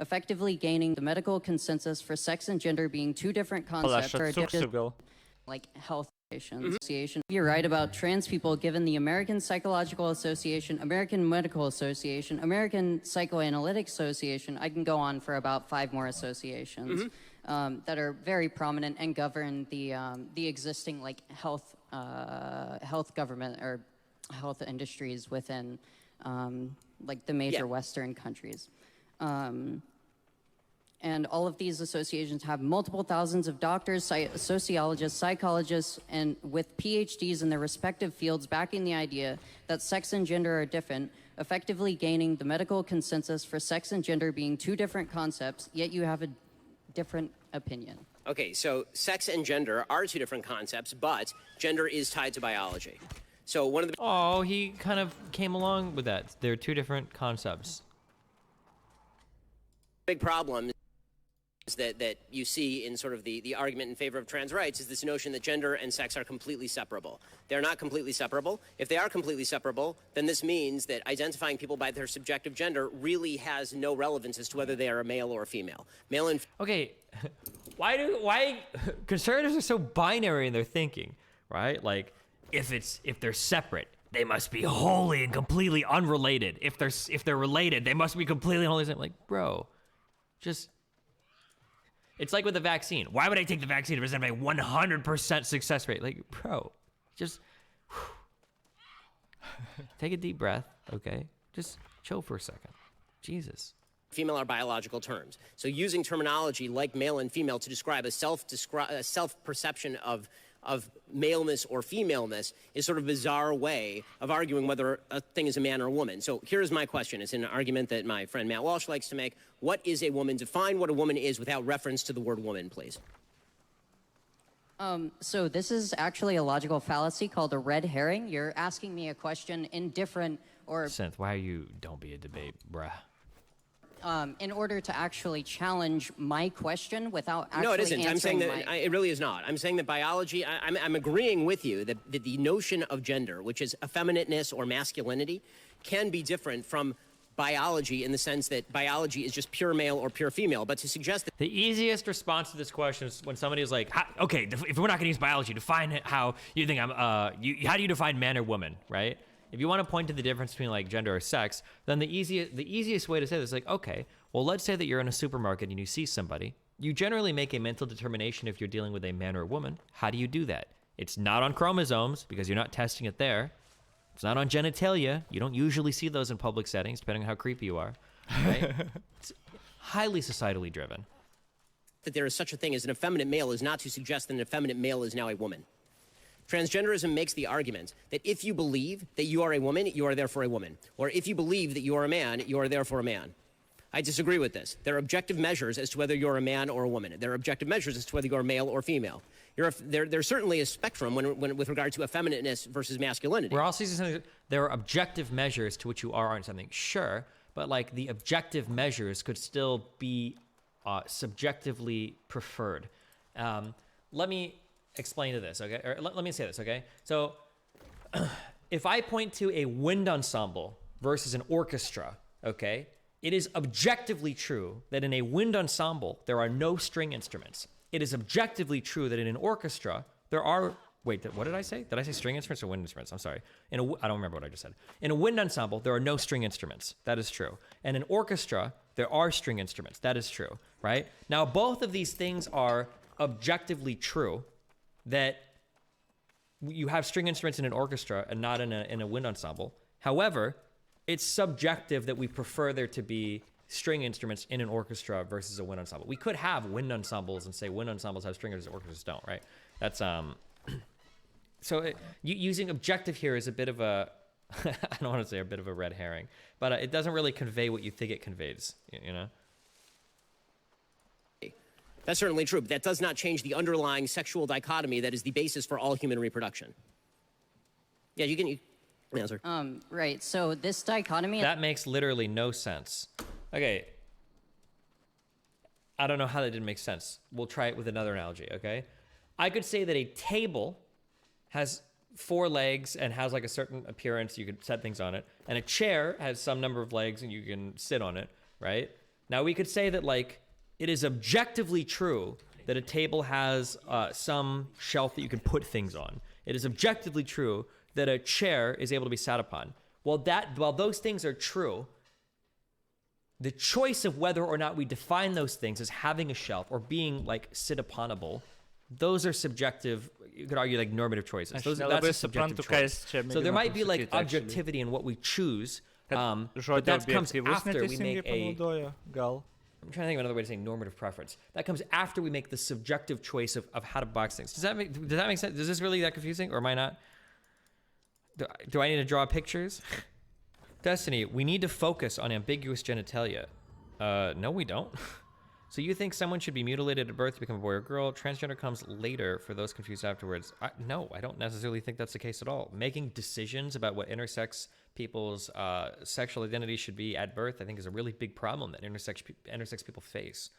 effectively gaining the medical consensus for sex and gender being two different concepts or like health association. You're right about trans people given the American Psychological Association, American Medical Association, American Psychoanalytic Association. I can go on for about 5 more associations that are very prominent and govern the existing like health government or health industries within like the major Western countries. And all of these associations have multiple thousands of doctors, sociologists, psychologists, and with PhDs in their respective fields backing the idea that sex and gender are different, effectively gaining the medical consensus for sex and gender being two different concepts, yet you have a different opinion. Okay, so sex and gender are two different concepts, but gender is tied to biology. So one of the... Oh, he kind of came along with that. They're two different concepts. Big problem that you see in sort of the argument in favor of trans rights is this notion that gender and sex are completely separable. They're not completely separable. If they are completely separable, then this means that identifying people by their subjective gender really has no relevance as to whether they are a male or a female. Male and... Okay, why conservatives are so binary in their thinking, right? Like, if they're separate, they must be wholly and completely unrelated. If they're related, they must be completely and wholly separate. Like, bro, just... It's like with the vaccine. Why would I take the vaccine if it's a 100% success rate? Like, bro, just take a deep breath, okay? Just chill for a second. Jesus. Female are biological terms. So using terminology like male and female to describe a self-perception of maleness or femaleness is sort of a bizarre way of arguing whether a thing is a man or a woman. So here's my question. It's an argument that my friend Matt Walsh likes to make. What is a woman? Define what a woman is without reference to the word woman, please. So this is actually a logical fallacy called a red herring. You're asking me a question in different or... Synth, why are you... Don't be a debate, bruh. In order to actually challenge my question without actually answering No, it isn't. I'm saying that it really is not. I'm saying that biology, I'm agreeing with you that the notion of gender, which is effeminateness or masculinity, can be different from biology in the sense that biology is just pure male or pure female. But to suggest that... The easiest response to this question is when somebody is like, okay, if we're not going to use biology, define how you think how do you define man or woman, right? If you want to point to the difference between like gender or sex, then the easiest way to say this is like, okay, well, let's say that you're in a supermarket and you see somebody. You generally make a mental determination if you're dealing with a man or a woman. How do you do that? It's not on chromosomes because you're not testing it there. It's not on genitalia. You don't usually see those in public settings, depending on how creepy you are, right? It's highly societally driven. That there is such a thing as an effeminate male is not to suggest that an effeminate male is now a woman. Transgenderism makes the argument that if you believe that you are a woman, you are therefore a woman. Or if you believe that you are a man, you are therefore a man. I disagree with this. There are objective measures as to whether you're a man or a woman. There are objective measures as to whether you're male or female. There's certainly a spectrum when with regard to effeminateness versus masculinity. We're also using something, there are objective measures to which you are on something, sure, but like the objective measures could still be subjectively preferred. Let me explain to this, okay? Or let me say this, okay? So if I point to a wind ensemble versus an orchestra, okay, it is objectively true that in a wind ensemble, there are no string instruments. It is objectively true that in an orchestra, there are, wait, what did I say? Did I say string instruments or wind instruments? I'm sorry. I don't remember what I just said. In a wind ensemble, there are no string instruments. That is true. And in an orchestra, there are string instruments. That is true, right? Now, both of these things are objectively true, that you have string instruments in an orchestra and not in a wind ensemble. However, it's subjective that we prefer there to be string instruments in an orchestra versus a wind ensemble. We could have wind ensembles and say wind ensembles have string instruments, orchestras don't, right? That's so using objective here is a bit of a I don't want to say a bit of a red herring, but it doesn't really convey what you think it conveys, you know? That's certainly true, but that does not change the underlying sexual dichotomy that is the basis for all human reproduction. Yeah, you can answer. Right, so this dichotomy... That makes literally no sense. Okay. I don't know how that didn't make sense. We'll try it with another analogy, okay? I could say that a table has 4 legs and has like a certain appearance, you could set things on it, and a chair has some number of legs and you can sit on it, right? Now we could say that like it is objectively true that a table has some shelf that you can put things on. It is objectively true that a chair is able to be sat upon. While those things are true, the choice of whether or not we define those things as having a shelf or being like sit uponable, those are subjective. You could argue like normative choices. That's a subjective choice. So there might be like objectivity in what we choose. But that comes after we make I'm trying to think of another way to say normative preference. That comes after we make the subjective choice of how to box things. Does that make sense? Is this really that confusing, or am I not? Do I need to draw pictures? Destiny, we need to focus on ambiguous genitalia. No, we don't. So you think someone should be mutilated at birth to become a boy or girl? Transgender comes later for those confused afterwards. No, I don't necessarily think that's the case at all. Making decisions about what intersex people's sexual identity should be at birth, I think, is a really big problem that intersex people face.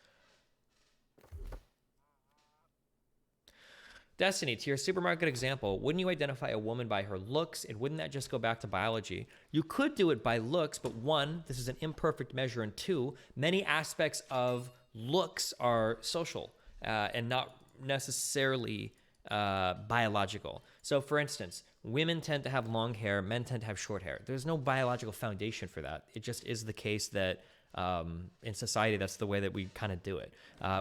Destiny, to your supermarket example, wouldn't you identify a woman by her looks, and wouldn't that just go back to biology? You could do it by looks, but one, this is an imperfect measure, and two, many aspects of looks are social and not necessarily biological. So for instance, women tend to have long hair, men tend to have short hair. There's no biological foundation for that. It just is the case that in society, that's the way that we kind of do it.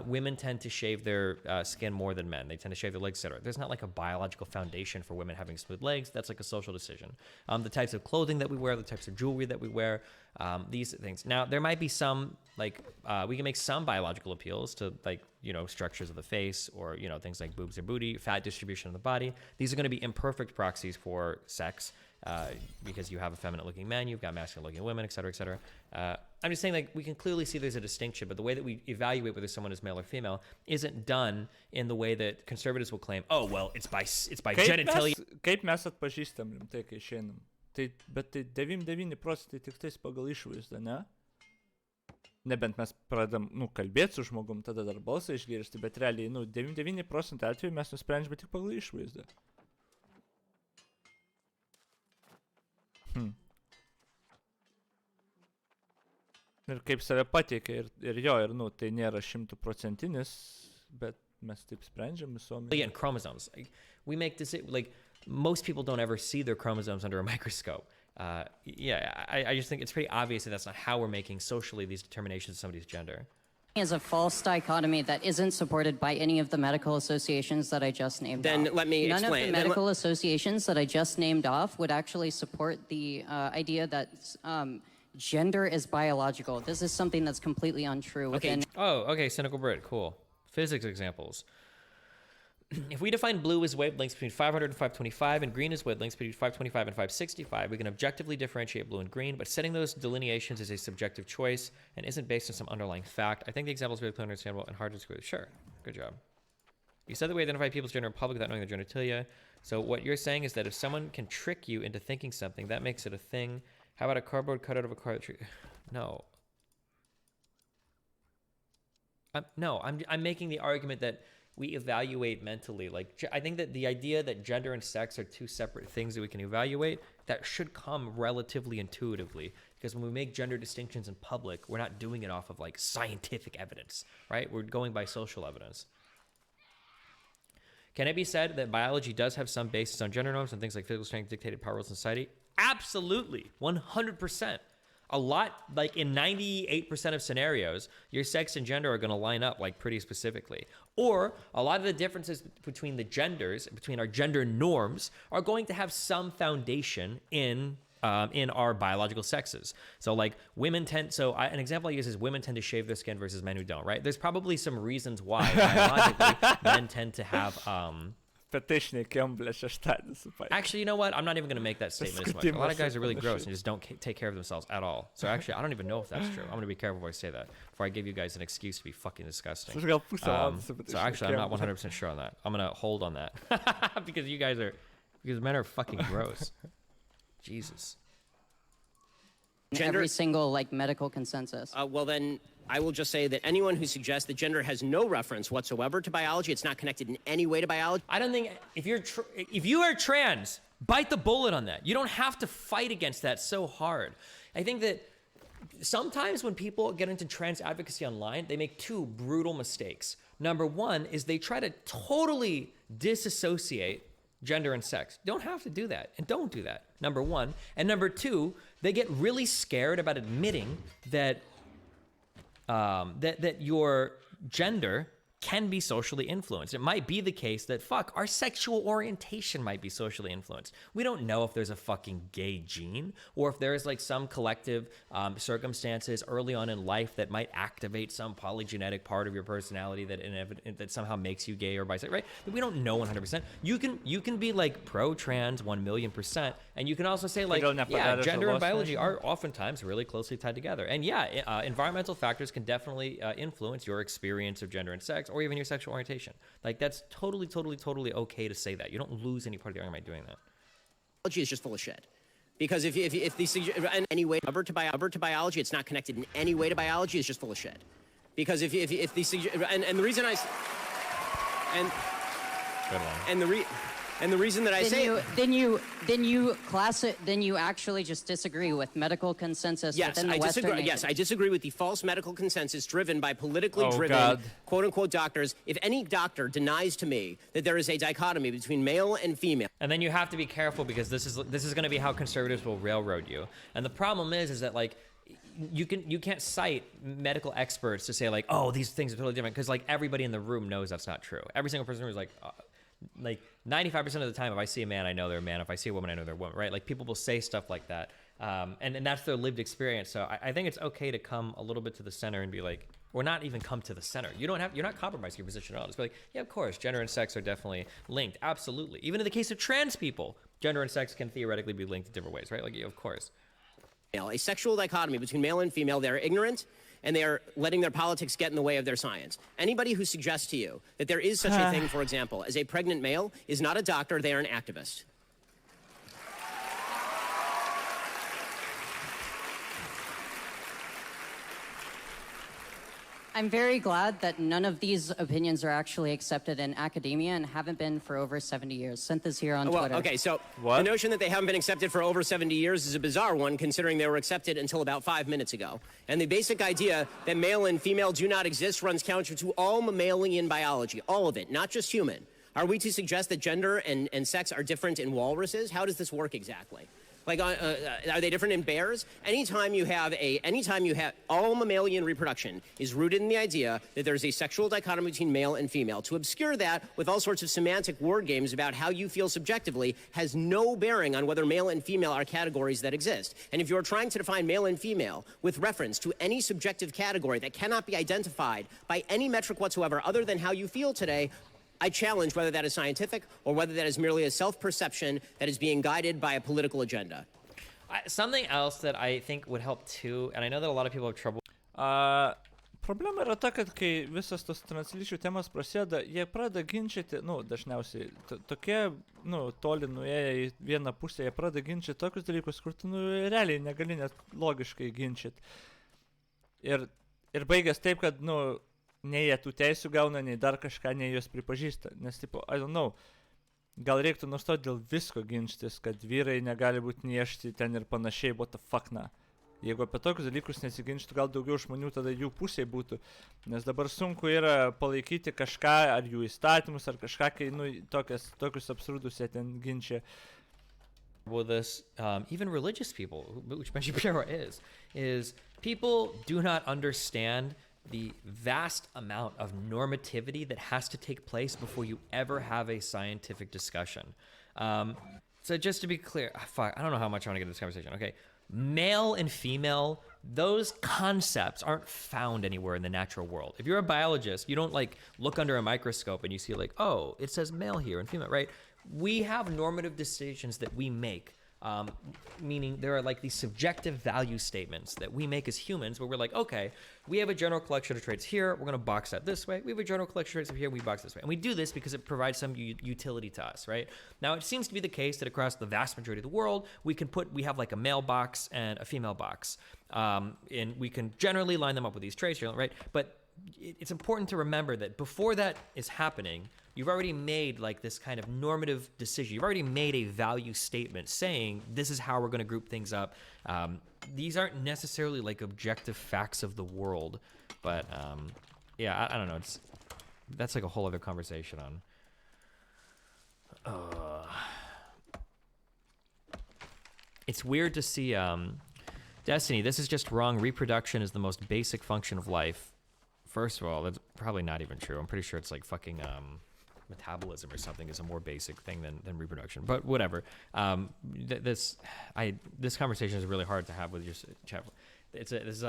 Women tend to shave their skin more than men. They tend to shave their legs, etc. There's not like a biological foundation for women having smooth legs. That's like a social decision. The types of clothing that we wear, the types of jewelry that we wear, these things. Now, there might be some, like, we can make some biological appeals to, like, you know, structures of the face or, you know, things like boobs or booty, fat distribution of the body. These are going to be imperfect proxies for sex. Because you have effeminate looking men, you've got masculine looking women, et cetera, et cetera. I'm just saying, like, we can clearly see there's a distinction, but the way that we evaluate whether someone is male or female isn't done in the way that conservatives will claim, oh, well, it's by genitalia. Kaip mes atpažįstam rimtai, kai išeinam? Bet 99% tiktais pagal išvaizdą, ne? Nebent mes pradedam, kalbėti su žmogum, tada dar balsą išgirsti, bet realiai, 99% atveju mes nusprendžiame tik pagal išvaizdą. Ir kaip save pateikia, ir tai nėra 100%, bet mes taip sprendžiam visuomenėje. And chromosomes. We make this, like, most people don't ever see their chromosomes under a microscope. I just think it's pretty obvious that that's not how we're making socially these determinations of somebody's gender. Is a false dichotomy that isn't supported by any of the medical associations that I just named Then off. let me None explain. of the medical associations that I just named off would actually support the idea that gender is biological. This is something that's completely untrue. Okay. Okay, cynical Brit, cool. Physics examples. If we define blue as wavelengths between 500 and 525 and green as wavelengths between 525 and 565, we can objectively differentiate blue and green, but setting those delineations is a subjective choice and isn't based on some underlying fact. I think the example is very clear and understandable and hard to disagree with. Sure, good job. You said that we identify people's gender in public without knowing their genitalia. So what you're saying is that if someone can trick you into thinking something, that makes it a thing. How about a cardboard cutout of a car? No. I'm making the argument that we evaluate mentally. Like, I think that the idea that gender and sex are two separate things that we can evaluate, that should come relatively intuitively. Because when we make gender distinctions in public, we're not doing it off of like scientific evidence, right? We're going by social evidence. Can it be said that biology does have some basis on gender norms and things like physical strength dictated power roles in society? Absolutely, 100%. A lot, like in 98% of scenarios, your sex and gender are going to line up like pretty specifically. Or a lot of the differences between the genders, between our gender norms, are going to have some foundation in our biological sexes. So like an example I use is women tend to shave their skin versus men who don't, right? There's probably some reasons why biologically men tend to have... Actually, you know what? I'm not even going to make that statement as much. A lot of guys are really gross and just don't take care of themselves at all. So actually, I don't even know if that's true. I'm going to be careful before I say that, before I give you guys an excuse to be fucking disgusting. So actually, I'm not 100% sure on that. I'm going to hold on that because men are fucking gross. Jesus. Every single like medical consensus. Well, then I will just say that anyone who suggests that gender has no reference whatsoever to biology, it's not connected in any way to biology. I don't think if you are trans, bite the bullet on that. You don't have to fight against that so hard. I think that sometimes when people get into trans advocacy online, they make two brutal mistakes. Number one is they try to totally disassociate gender and sex. Don't have to do that, and don't do that, number one. And number two, they get really scared about admitting that that your gender can be socially influenced. It might be the case that, our sexual orientation might be socially influenced. We don't know if there's a fucking gay gene, or if there's like some collective circumstances early on in life that might activate some polygenetic part of your personality that somehow makes you gay or bisexual, right? But we don't know 100%. You can be like pro-trans 1,000,000%, and you can also say like, yeah, gender and biology are oftentimes really closely tied together. And yeah, environmental factors can definitely influence your experience of gender and sex, or even your sexual orientation. Like, that's totally okay to say that. You don't lose any part of the argument by doing that. Biology is just full of shit. Because if in any way over to biology, it's not connected in any way to biology, it's just full of shit. Because if the reason I and the reason that I say then you actually just disagree with medical consensus within the Western nations. Yes, I disagree with the false medical consensus driven by politically driven quote-unquote doctors. If any doctor denies to me that there is a dichotomy between male and female. And then you have to be careful, because this is going to be how conservatives will railroad you. And the problem is that like you can't cite medical experts to say like, oh, these things are totally different, because like everybody in the room knows that's not true. Every single person is like 95% of the time, if I see a man, I know they're a man. If I see a woman, I know they're a woman, right? Like, people will say stuff like that. And that's their lived experience. So I think it's okay to come a little bit to the center and be like, or not even come to the center. You're not compromising your position at all. Just be like, yeah, of course, gender and sex are definitely linked. Absolutely. Even in the case of trans people, gender and sex can theoretically be linked in different ways, right? Like, of course. A sexual dichotomy between male and female. They're ignorant, and they are letting their politics get in the way of their science. Anybody who suggests to you that there is such a thing, for example, as a pregnant male is not a doctor, they are an activist. I'm very glad that none of these opinions are actually accepted in academia and haven't been for over 70 years. Sent this here on Twitter. Okay, so the notion that they haven't been accepted for over 70 years is a bizarre one, considering they were accepted until about 5 minutes ago. And the basic idea that male and female do not exist runs counter to all mammalian biology, all of it, not just human. Are we to suggest that gender and sex are different in walruses? How does this work exactly? Like, are they different in bears? Anytime you have all mammalian reproduction is rooted in the idea that there's a sexual dichotomy between male and female. To obscure that with all sorts of semantic word games about how you feel subjectively has no bearing on whether male and female are categories that exist. And if you're trying to define male and female with reference to any subjective category that cannot be identified by any metric whatsoever other than how you feel today, I challenge whether that is scientific or whether that is merely a self-perception that is being guided by a political agenda. Something else that I think would help too, and I know that a lot of people have trouble. Problema yra ta, kad kai visas tos translyčių temas prasideda, jie pradeda ginčyti, dažniausiai tokie, toli nuėję į vieną pusę, jie pradeda ginčyti tokius dalykus, kur tu, realiai negali net logiškai ginčyti. Ir baigęs taip, kad, nei jie tų teisių gauna, nei dar kažką, nei juos pripažįsta. Nes, I don't know, gal reiktų nustoti dėl visko ginčytis, kad vyrai negali būti niešti ten ir panašiai, what the fuck, na. Jeigu apie tokius dalykus nesiginčytų, gal daugiau žmonių tada jų pusėje būtų. Nes dabar sunku yra palaikyti kažką, ar jų įstatymus, ar kažką, kai, tokius absurdus jie ten ginčia. With this, even religious people, which Benji Piero is people do not understand the vast amount of normativity that has to take place before you ever have a scientific discussion. So just to be clear, I don't know how much I want to get into this conversation. Okay, male and female, those concepts aren't found anywhere in the natural world. If you're a biologist, you don't look under a microscope and you see oh, it says male here and female, right? We have normative decisions that we make. Meaning there are these subjective value statements that we make as humans where we're okay, we have a general collection of traits here, we're going to box that this way. We have a general collection of traits here, we box this way. And we do this because it provides some utility to us, right? Now, it seems to be the case that across the vast majority of the world, we have a male box and a female box. And we can generally line them up with these traits, right? But it's important to remember that before that is happening, you've already made like this kind of normative decision. You've already made a value statement saying this is how we're going to group things up. These aren't necessarily like objective facts of the world, but yeah, I don't know. That's like a whole other conversation on. It's weird to see Destiny. This is just wrong. Reproduction is the most basic function of life. First of all, that's probably not even true. I'm pretty sure it's like fucking metabolism or something is a more basic thing than reproduction. But whatever. This conversation is really hard to have with your chat. There's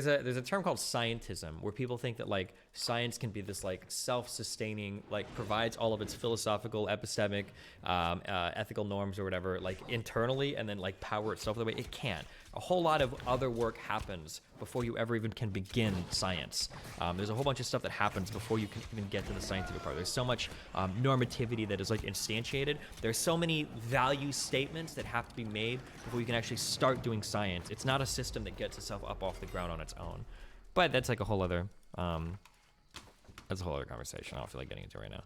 a term called scientism, where people think that like science can be this like self-sustaining, like provides all of its philosophical, epistemic, ethical norms or whatever, like internally, and then like power itself the way it can. A whole lot of other work happens before you ever even can begin science. There's a whole bunch of stuff that happens before you can even get to the scientific part. There's so much normativity that is like instantiated. There's so many value statements that have to be made before you can actually start doing science. It's not a system that gets itself up off the ground on its own. But that's like a whole other conversation. I don't feel like getting into right now.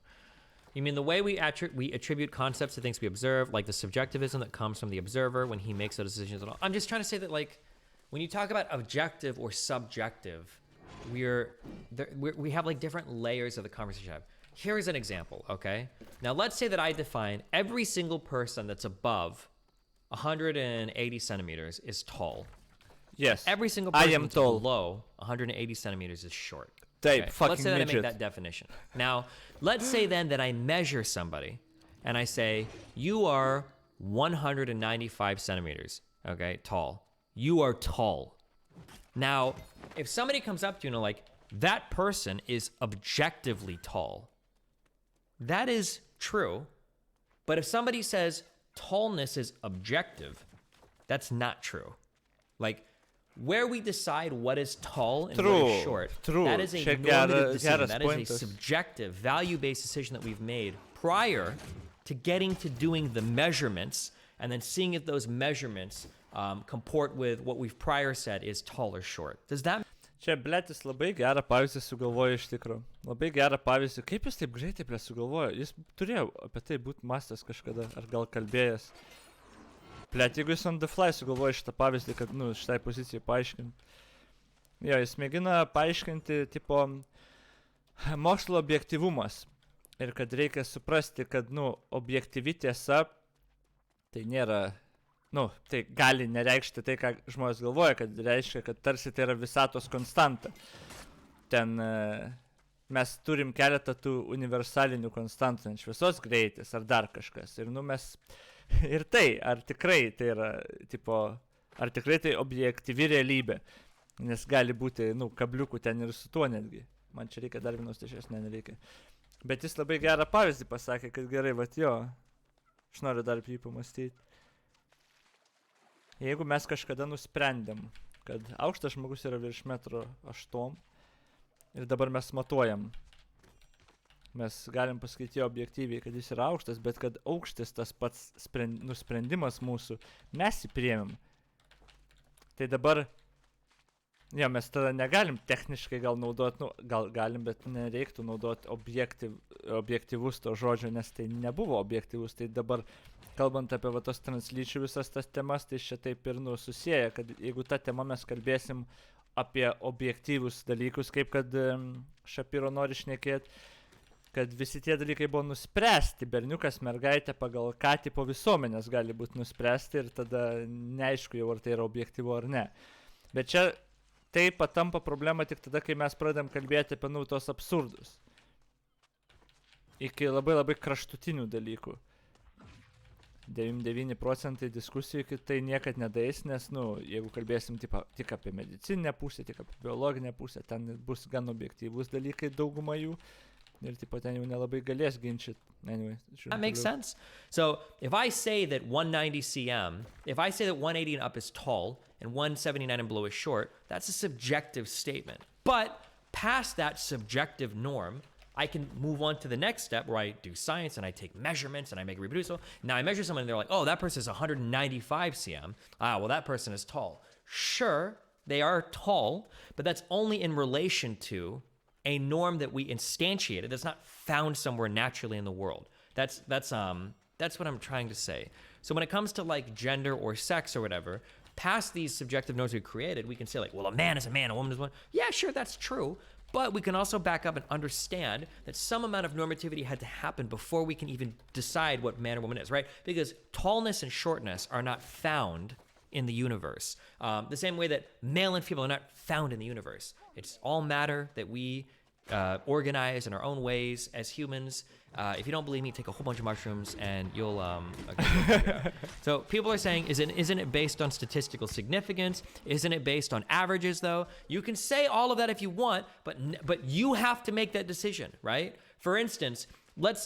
You mean the way we attribute concepts to things we observe, like the subjectivism that comes from the observer when he makes those decisions and all? I'm just trying to say that, like, when you talk about objective or subjective, we have like different layers of the conversation. Here's an example, okay? Now let's say that I define every single person that's above 180 centimeters is tall. Yes. Every single person I am that's tall. below 180 centimeters is short. Type fucking Let's say that midget. I make that definition. Now, let's say then that I measure somebody and I say, you are 195 centimeters, okay, tall. You are tall. Now, if somebody comes up to you and like, that person is objectively tall, that is true. But if somebody says tallness is objective, that's not true. Like, where we decide what is tall and what is short, that is a normative decision. That is a subjective, value-based decision that we've made prior to getting to doing the measurements and then seeing if those measurements comport with what we've prior said is tall or short. Does that... Čia, blėtis, labai gerą pavyzdį sugalvojo iš tikrųjų. Labai gerą pavyzdį. Kaip jis taip greitai sugalvojo? Jis turėjo apie tai būti mąstęs kažkada, ar gal kalbėjęs. Blėt, jeigu jis on the fly sugalvojo šitą pavyzdį, kad, šitai pozicijai paaiškinti. Jo, jis mėgina paaiškinti, tipo, mokslo objektyvumas. Ir kad reikia suprasti, kad, objektyvi tiesa, tai nėra, tai gali nereikšti tai, ką žmonės galvoja, kad reiškia, kad tarsi tai yra visatos konstanta. Ten mes turim keletą tų universalinių konstantų, šviesos greitis ar dar kažkas. Ir, mes... Ir tai, ar tikrai tai yra, tipo, ar tikrai tai objektyvi realybė, nes gali būti, kabliukų ten ir su tuo netgi. Man čia reikia dar vienos tiešės, nereikia. Bet jis labai gerą pavyzdį pasakė, kad gerai, jo, aš noriu dar apie jį pamastyti. Jeigu mes kažkada nusprendėm, kad aukštas žmogus yra virš 1,8 m ir dabar mes matuojam, mes galim pasakyti objektyviai, kad jis yra aukštas, bet kad aukštis tas pats nusprendimas mūsų, mes jį priėmėm. Tai dabar, mes tada negalim techniškai gal naudot, gal galim, bet nereiktų naudot objektyvus to žodžio, nes tai nebuvo objektyvus. Tai dabar, kalbant apie tos translyčių visas tas temas, tai čia taip ir susieja, kad jeigu tą temą mes kalbėsim apie objektyvus dalykus, kaip kad Šapiro nori šnekėti, kad visi tie dalykai buvo nuspręsti, berniukas, mergaitė, pagal ką tipo visuomenės gali būti nuspręsti ir tada neaišku jau, ar tai yra objektyvu ar ne. Bet čia tai patampa problema tik tada, kai mes pradedam kalbėti apie tos absurdus. Iki labai labai kraštutinių dalykų. 99% diskusijų iki tai niekad nedais, nes, jeigu kalbėsim tik apie medicininę pusę, tik apie biologinę pusę, ten bus gan objektyvus dalykai dauguma jų. Ir tipo ten jau nelabai galės ginčyti. Anyway, that makes sense. So if I say that 190 cm, if I say that 180 and up is tall and 179 and below is short, that's a subjective statement. But past that subjective norm, I can move on to the next step where I do science and I take measurements and I make it reproducible. Now I measure someone and they're like, oh, that person is 195 cm. Ah, well, that person is tall. Sure, They are tall, but that's only in relation to a norm that we instantiated that's not found somewhere naturally in the world. That's what I'm trying to say. So when it comes to like gender or sex or whatever, past these subjective norms we created, we can say like, well, a man is a man, a woman is a woman. Yeah, sure, that's true. But we can also back up and understand that some amount of normativity had to happen before we can even decide what man or woman is, right? Because tallness and shortness are not found in the universe. The same way that male and female are not found in the universe. It's all matter that we organize in our own ways as humans. If you don't believe me, take a whole bunch of mushrooms and you'll figure it out. So people are saying, isn't it based on statistical significance? Isn't it based on averages though? You can say all of that if you want, but you have to make that decision, right? For instance,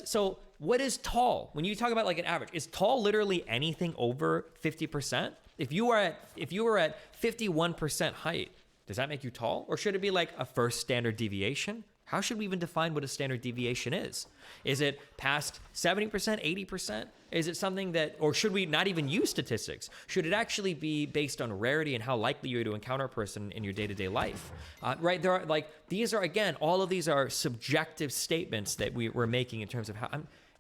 so what is tall? When you talk about like an average, is tall literally anything over 50%? If you were at 51% height, does that make you tall? Or should it be like a first standard deviation? How should we even define what a standard deviation is? Is it past 70%, 80%? Is it something that, or should we not even use statistics? Should it actually be based on rarity and how likely you're to encounter a person in your day-to-day life? Right, there are like, these are, again, all of these are subjective statements that we're making in terms of how,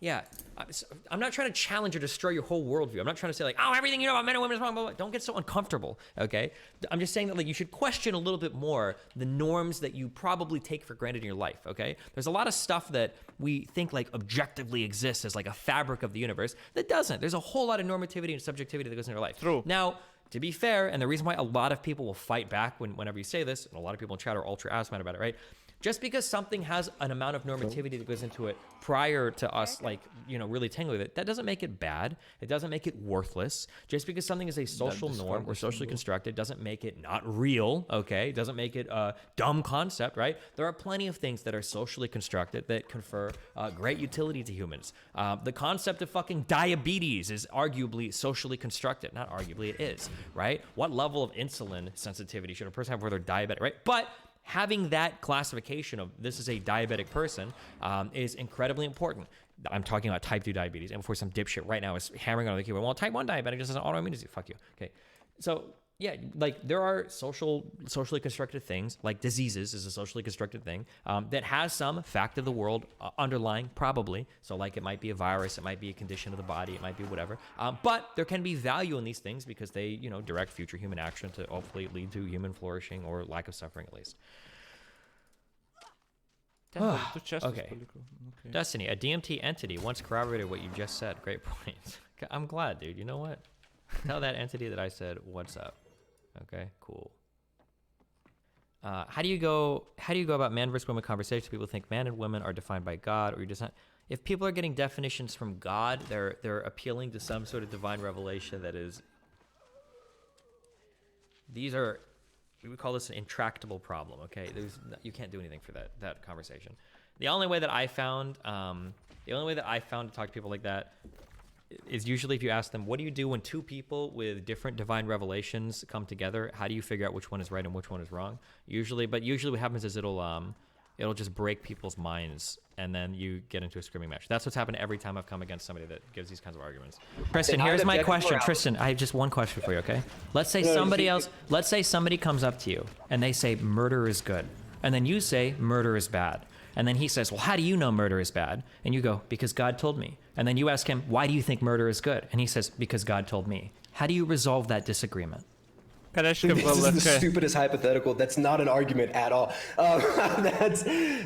I'm not trying to challenge or destroy your whole worldview. I'm not trying to say like, oh, everything you know about men and women is wrong, blah, blah. Don't get so uncomfortable, okay? I'm just saying that like you should question a little bit more the norms that you probably take for granted in your life, okay? There's a lot of stuff that we think like objectively exists as like a fabric of the universe that doesn't. There's a whole lot of normativity and subjectivity that goes into our life. True. Now, to be fair, and the reason why a lot of people will fight back whenever you say this, and a lot of people in chat are ultra ass mad about it, right? Just because something has an amount of normativity that goes into it prior to us, like, you know, really tangling with it, that doesn't make it bad. It doesn't make it worthless. Just because something is a social norm or socially constructed doesn't make it not real, okay? It doesn't make it a dumb concept, right? There are plenty of things that are socially constructed that confer great utility to humans. The concept of fucking diabetes is arguably socially constructed. Not arguably, it is, right? What level of insulin sensitivity should a person have where they're diabetic, right? But having that classification of this is a diabetic person is incredibly important. I'm talking about type 2 diabetes. And before some dipshit right now is hammering on the keyboard, well, type 1 diabetic just has an autoimmune disease. Fuck you. Okay. So yeah, like there are socially constructed things, like diseases is a socially constructed thing that has some fact of the world underlying, probably. So like it might be a virus, it might be a condition of the body, it might be whatever. But there can be value in these things because they, you know, direct future human action to hopefully lead to human flourishing or lack of suffering at least. Okay. Destiny, a DMT entity once corroborated what you just said. Great point. I'm glad, dude. You know what? Tell that entity that I said, what's up? Okay, cool. How do you go about man versus woman conversations? People think man and women are defined by God, or you just not. If people are getting definitions from God, they're appealing to some sort of divine revelation that is. We would call this an intractable problem. Okay, you can't do anything for that conversation. The only way that I found to talk to people like that is usually if you ask them, what do you do when two people with different divine revelations come together? How do you figure out which one is right and which one is wrong? Usually what happens is it'll just break people's minds, and then you get into a screaming match. That's what's happened every time I've come against somebody that gives these kinds of arguments. Tristan, here's my question. Tristan, I have just one question for you, okay? Let's say somebody comes up to you and they say murder is good, and then you say murder is bad. And then he says, well, how do you know murder is bad? And you go, because God told me. And then you ask him, why do you think murder is good? And he says, because God told me. How do you resolve that disagreement? This is the stupidest hypothetical. That's not an argument at all.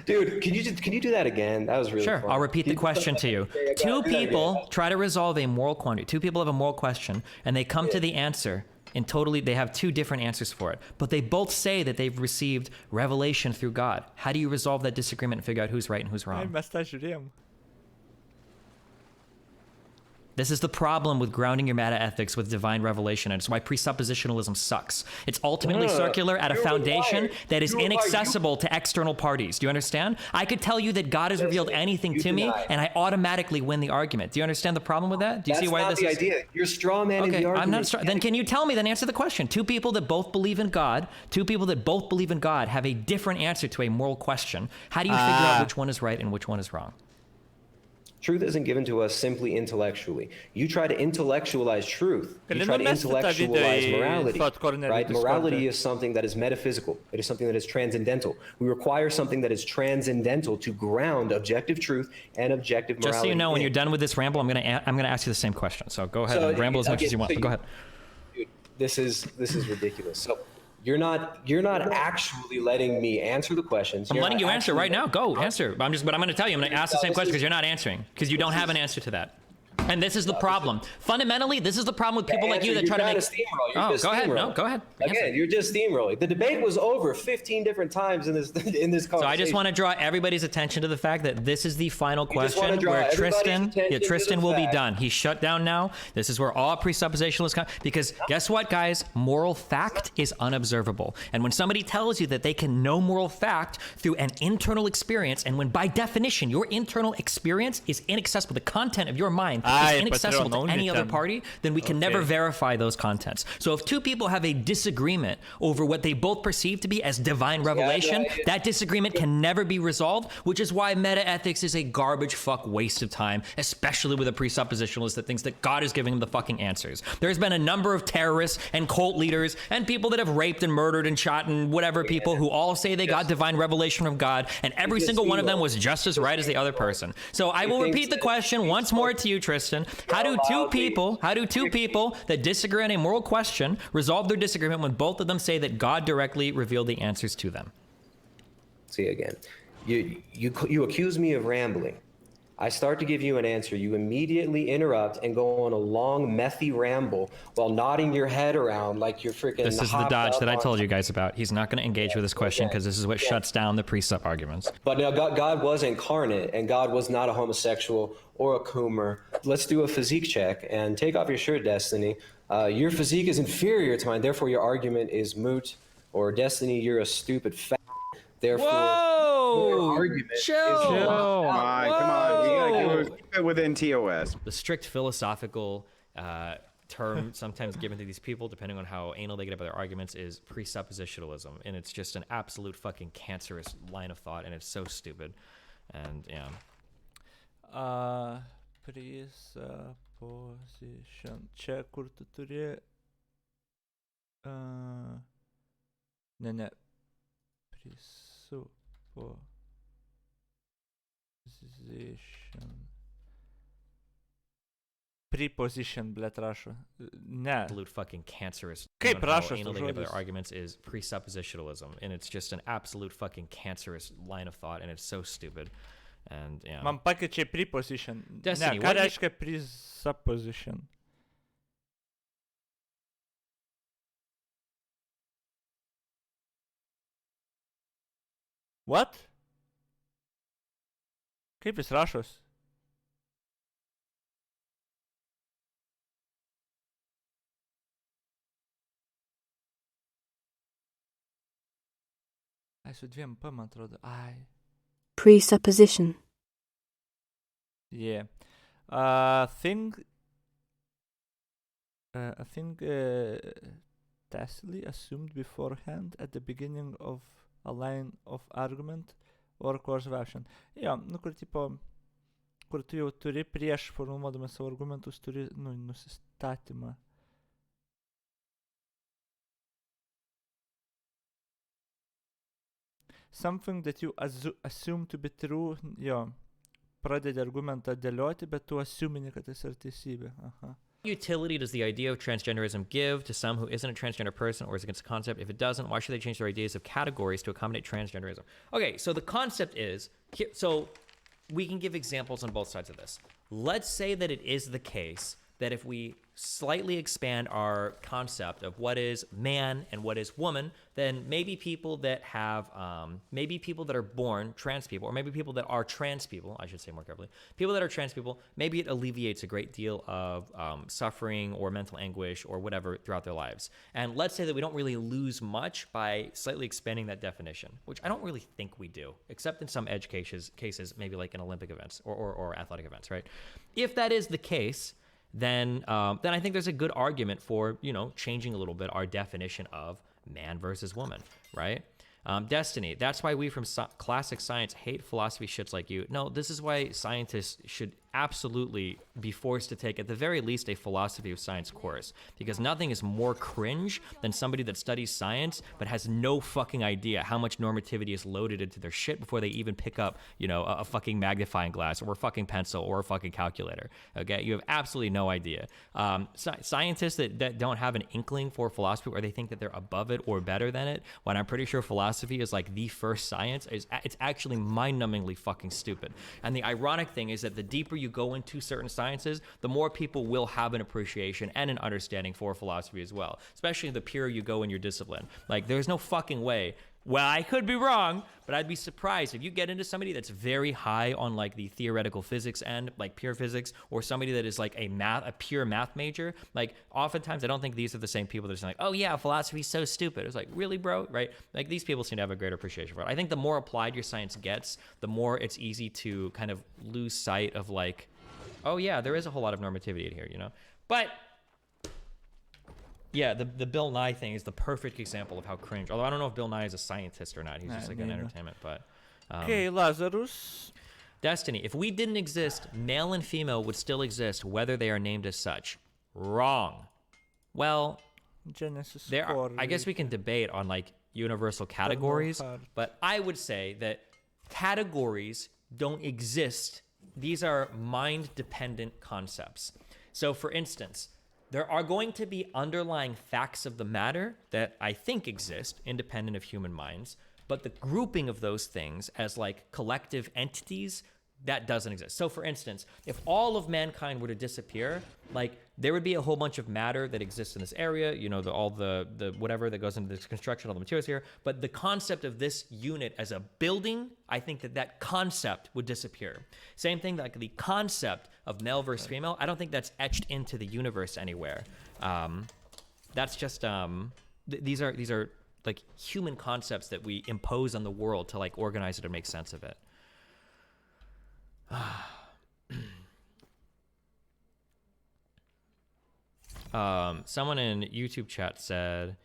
Dude, can you do that again? That was really sure. Fun. I'll repeat the question to you. Two people try to resolve a moral quandary. Two people have a moral question, and they come to the answer. And they have two different answers for it, but they both say that they've received revelation through God. How do you resolve that disagreement and figure out who's right and who's wrong? This is the problem with grounding your meta-ethics with divine revelation, and it's why presuppositionalism sucks. It's ultimately circular at a foundation that is inaccessible to external parties. Do you understand? I could tell you that God has revealed anything to me, and I automatically win the argument. Do you understand the problem with that? Do you see why this is? That's not the idea. You're straw manning the argument. I'm not straw. Then can you tell me? Then answer the question. Two people that both believe in God have a different answer to a moral question. How do you figure out which one is right and which one is wrong? Truth isn't given to us simply intellectually. You try to intellectualize truth. You try to intellectualize morality, right? Morality is something that is metaphysical. It is something that is transcendental. We require something that is transcendental to ground objective truth and objective morality. Just so you know, when you're done with this ramble, I'm gonna ask you the same question. So go ahead and ramble as much as you want. Go ahead. Dude, this is ridiculous. So you're not actually letting me answer the questions. I'm letting you answer right now. Go answer. But I'm going to tell you, I'm going to ask the same question because you're not answering, because you don't have an answer to that. And this is the problem. Fundamentally, this is the problem with people like you that try to make... Oh, go ahead. No, go ahead. Again, you're just steamrolling. The debate was over 15 different times in this conversation. So I just want to draw everybody's attention to the fact that this is the final question where Tristan will be done. He's shut down now. This is where all presuppositionalists come. Because guess what, guys? Moral fact is unobservable. And when somebody tells you that they can know moral fact through an internal experience, and when by definition your internal experience is inaccessible, the content of your mind is inaccessible to any other party, then we can never verify those contents. So if two people have a disagreement over what they both perceive to be as divine revelation, that disagreement can never be resolved, which is why meta-ethics is a garbage fuck waste of time, especially with a presuppositionalist that thinks that God is giving them the fucking answers. There's been a number of terrorists and cult leaders and people that have raped and murdered and shot and whatever people who all say they got divine revelation from God, and every single one of them was just as right as the other person. So I will repeat the question once more to you, Tristan. How do two people that disagree on a moral question resolve their disagreement when both of them say that God directly revealed the answers to them? See again, you accuse me of rambling. I start to give you an answer. You immediately interrupt and go on a long, methy ramble while nodding your head around like you're freaking. This is the dodge that I told you guys about. He's not going to engage with this question because this is what shuts down the presup arguments. But now God was incarnate, and God was not a homosexual or a coomer. Let's do a physique check and take off your shirt, Destiny. Your physique is inferior to mine, therefore your argument is moot. Or Destiny, you're a stupid fat. Therefore, your argument Chill. Oh my, come on. We gotta keep it within TOS. The strict philosophical term sometimes given to these people, depending on how anal they get about their arguments, is presuppositionalism. And it's just an absolute fucking cancerous line of thought, and it's so stupid. And yeah. Presupposition. Čia kur tu turi... Ne. Preposition, blėt, rašo. Ne. Absolute fucking cancerous. Kaip rašo anal tų they get about žodžius? their arguments is presuppositionalism. And it's just an absolute fucking cancerous line of thought, and it's so stupid. And yeah. Man pakeičia preposition. Destiny, Ne, what ką do you- reiškia presupposition? What? Kaip jis rašos? Ai, su dviem P, man atrodo. Ai. Presupposition. Yeah. Thing tacitly assumed beforehand at the beginning of a line of argument or course of action. Jo, nu kur tipo, kur tu jau turi prieš formuodamas savo argumentus, turi, nusistatymą. Something that you assume to be true, jo, pradedi argumentą dėlioti, bet tu assumini, kad jis yra teisybė. Aha. Utility does the idea of transgenderism give to some who isn't a transgender person or is against the concept? If it doesn't, why should they change their ideas of categories to accommodate transgenderism? Okay, so the concept is, so we can give examples on both sides of this. Let's say that it is the case that if we slightly expand our concept of what is man and what is woman, then maybe people that have, maybe people that are born trans people, or maybe people that are trans people, I should say more carefully, people that are trans people, maybe it alleviates a great deal of suffering or mental anguish or whatever throughout their lives. And let's say that we don't really lose much by slightly expanding that definition, which I don't really think we do, except in some edge cases maybe like in Olympic events or athletic events, right? If that is the case, then I think there's a good argument for, changing a little bit our definition of man versus woman, right? Destiny, that's why we from classic science hate philosophy shits like you. No, this is why scientists should absolutely be forced to take, at the very least, a philosophy of science course, because nothing is more cringe than somebody that studies science but has no fucking idea how much normativity is loaded into their shit before they even pick up, you know, a fucking magnifying glass or a fucking pencil or a fucking calculator. Okay, you have absolutely no idea. Scientists that don't have an inkling for philosophy, or they think that they're above it or better than it, when I'm pretty sure philosophy is like the first science, it's actually mind-numbingly fucking stupid. And the ironic thing is that the deeper you go into certain sciences, the more people will have an appreciation and an understanding for philosophy as well, especially the purer you go in your discipline. Like, there's no fucking way. Well, I could be wrong, but I'd be surprised if you get into somebody that's very high on like the theoretical physics end, like pure physics, or somebody that is like a pure math major. Like, oftentimes I don't think these are the same people that are like, oh yeah, philosophy's so stupid. It's like, really, bro? Right? Like, these people seem to have a greater appreciation for it. I think the more applied your science gets, the more it's easy to kind of lose sight of like, oh yeah, there is a whole lot of normativity in here, you know? But yeah, the Bill Nye thing is the perfect example of how cringe. Although I don't know if Bill Nye is a scientist or not. He's just like an entertainment. But Okay, Lazarus. Destiny. If we didn't exist, male and female would still exist, whether they are named as such. Wrong. Well, Genesis. I guess we can debate on like universal categories, but I would say that categories don't exist. These are mind-dependent concepts. So, for instance, there are going to be underlying facts of the matter that I think exist, independent of human minds, but the grouping of those things as like collective entities, that doesn't exist. So for instance, if all of mankind were to disappear, like there would be a whole bunch of matter that exists in this area, you know, all the whatever that goes into this construction, all the materials here, but the concept of this unit as a building, I think that concept would disappear. Same thing, like the concept of male versus female, I don't think that's etched into the universe anywhere. That's just, these are like human concepts that we impose on the world to like organize it and make sense of it. Someone in YouTube chat said,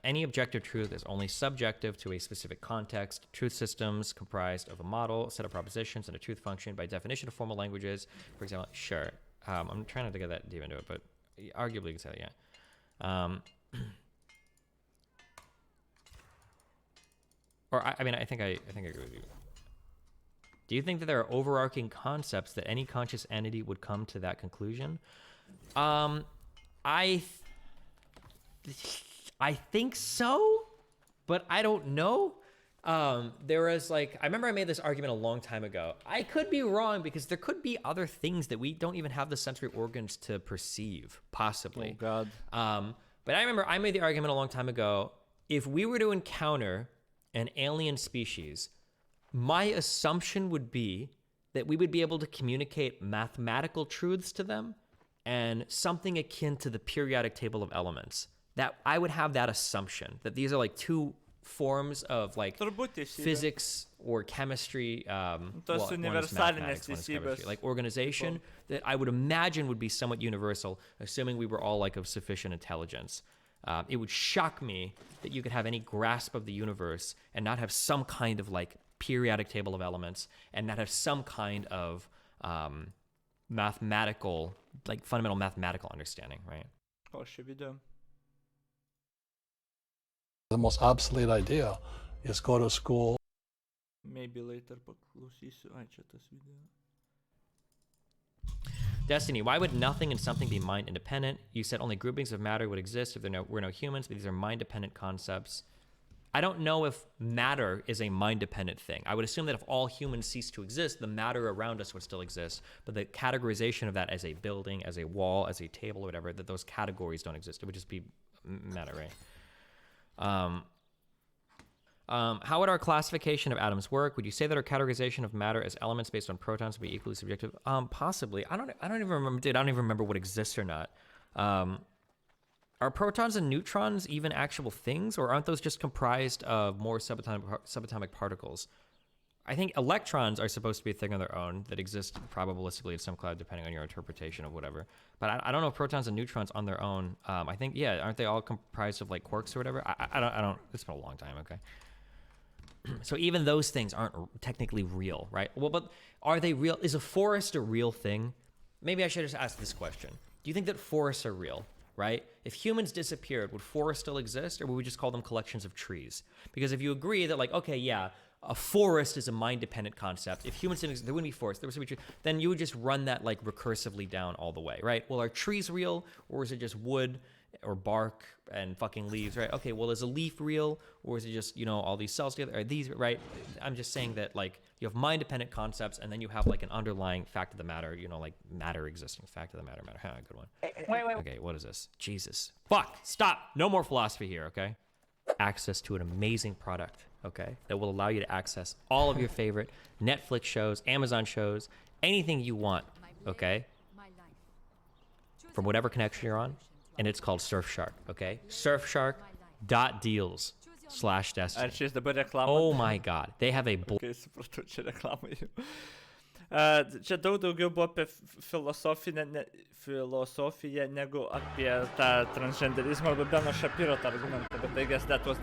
any objective truth is only subjective to a specific context. Truth systems comprised of a model, a set of propositions, and a truth function by definition of formal languages. For example, sure. I'm trying not to get that deep into it, but arguably you can say that, yeah. Or I mean, I think I agree with you. Do you think that there are overarching concepts that any conscious entity would come to that conclusion? I think so, but I don't know. There was like, I remember I made this argument a long time ago. I could be wrong because there could be other things that we don't even have the sensory organs to perceive, possibly. Oh God. But I remember I made the argument a long time ago. If we were to encounter an alien species, my assumption would be that we would be able to communicate mathematical truths to them and something akin to the periodic table of elements. That I would have that assumption that these are like two forms of like physics or chemistry. One is mathematics, one is chemistry. Like organization that I would imagine would be somewhat universal, assuming we were all like of sufficient intelligence. It would shock me that you could have any grasp of the universe and not have some kind of like periodic table of elements and not have some kind of mathematical, like fundamental mathematical understanding, right? Oh, should be done. The most obsolete idea is go to school. Maybe later paklausysiu. Ai, čia tas video. Destiny, why would nothing and something be mind independent? You said only groupings of matter would exist if there were no humans, but these are mind dependent concepts. I don't know if matter is a mind-dependent thing. I would assume that if all humans cease to exist, the matter around us would still exist. But the categorization of that as a building, as a wall, as a table, or whatever, that those categories don't exist. It would just be matter, right? How would our classification of atoms work? Would you say that our categorization of matter as elements based on protons would be equally subjective? Possibly. I don't even remember. Dude, I don't even remember what exists or not. Are protons and neutrons even actual things, or aren't those just comprised of more subatomic particles? I think electrons are supposed to be a thing on their own that exist probabilistically in some cloud, depending on your interpretation of whatever. But I don't know if protons and neutrons on their own. I think, yeah, aren't they all comprised of like quarks or whatever? I don't. It's been a long time. Okay. So even those things aren't technically real, right? Well, but are they real? Is a forest a real thing? Maybe I should just ask this question. Do you think that forests are real, right? If humans disappeared, would forests still exist, or would we just call them collections of trees? Because if you agree that, like, okay, yeah, a forest is a mind-dependent concept. If humans didn't exist, there wouldn't be forests. There would be trees. Then you would just run that, like, recursively down all the way, right? Well, are trees real, or is it just wood or bark and fucking leaves, right? Okay, well, is a leaf real, or is it just, you know, all these cells together? Are these, right? I'm just saying that, like, you have mind-dependent concepts, and then you have, like, an underlying fact of the matter, you know, like matter existing, fact of the matter, matter. Good one. Wait. Okay, what is this? Jesus. Fuck, stop. No more philosophy here, okay? Access to an amazing product, okay, that will allow you to access all of your favorite Netflix shows, Amazon shows, anything you want, okay, from whatever connection you're on, and it's called Surfshark, okay? Surfshark.deals/Destiny. Ar čia dabar reklama? Oh my god, they have a Kai supratau, čia reklamai. Čia daug daugiau buvo apie filosofiją negu apie tą transgenderizmą arba Beno Shapiro tą argumentą, bet I guess that was the